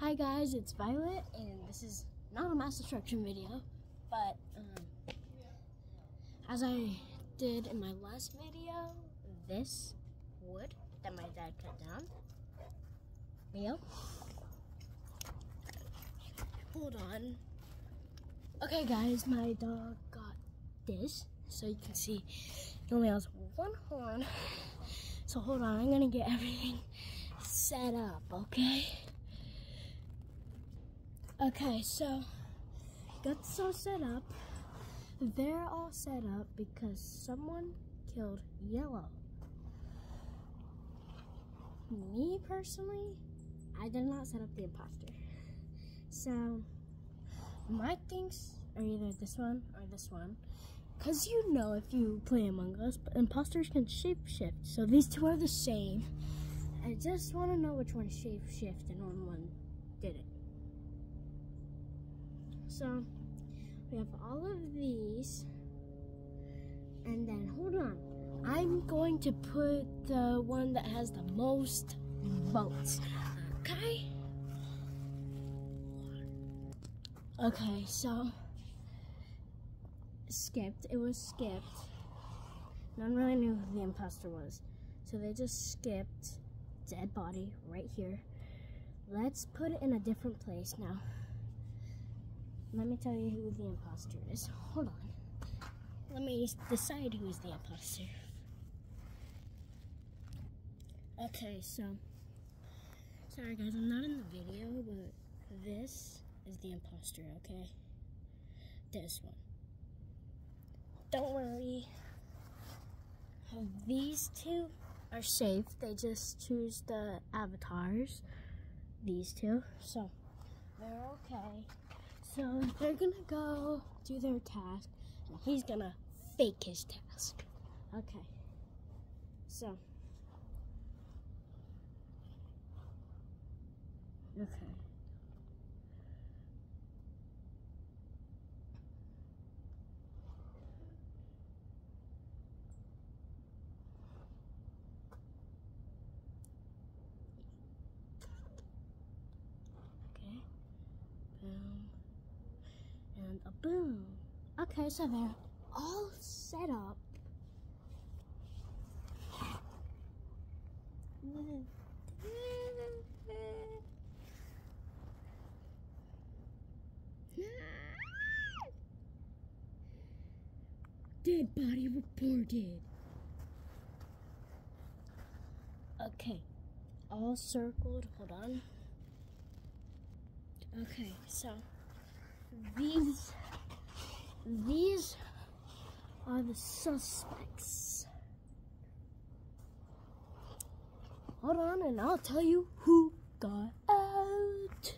Hi guys, it's Violet, and this is not a mass destruction video, but as I did in my last video, this wood that my dad cut down. Leo, hold on. Okay guys, my dog got this, so you can see he only has one horn. So hold on, I'm gonna get everything set up, okay? Okay, so got this all set up. They're all set up because someone killed Yellow. Me personally, I did not set up the imposter. So my things are either this one or this one. Cause you know, if you play Among Us, imposters can shapeshift. So these two are the same. I just want to know which one shapeshift and one didn't. So we have all of these, and then hold on. I'm going to put the one that has the most votes. Okay. Okay, so skipped. It was skipped. No one really knew who the imposter was, so they just skipped dead body right here. Let's put it in a different place now. Let me tell you who the imposter is. Hold on. Let me decide who is the imposter. Okay, so sorry guys, I'm not in the video, but this is the imposter, okay? This one. Don't worry. These two are safe. They just choose the avatars. These two. So they're okay. So they're gonna go do their task, and he's gonna fake his task. Okay. So. Okay. Okay. Boom. And a boom. Okay, so they're all set up. Dead body reported. Okay, all circled. Hold on. Okay, so these are the suspects. Hold on, and I'll tell you who got out.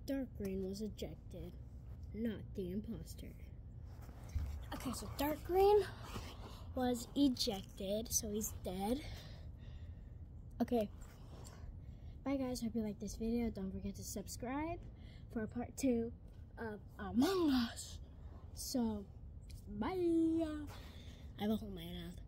Dark Green was ejected, not the imposter. Okay, so Dark Green was ejected, so he's dead. Okay. Bye guys, hope you like this video. Don't forget to subscribe for part 2 of Among Us. So, bye. I have a hole in my mouth.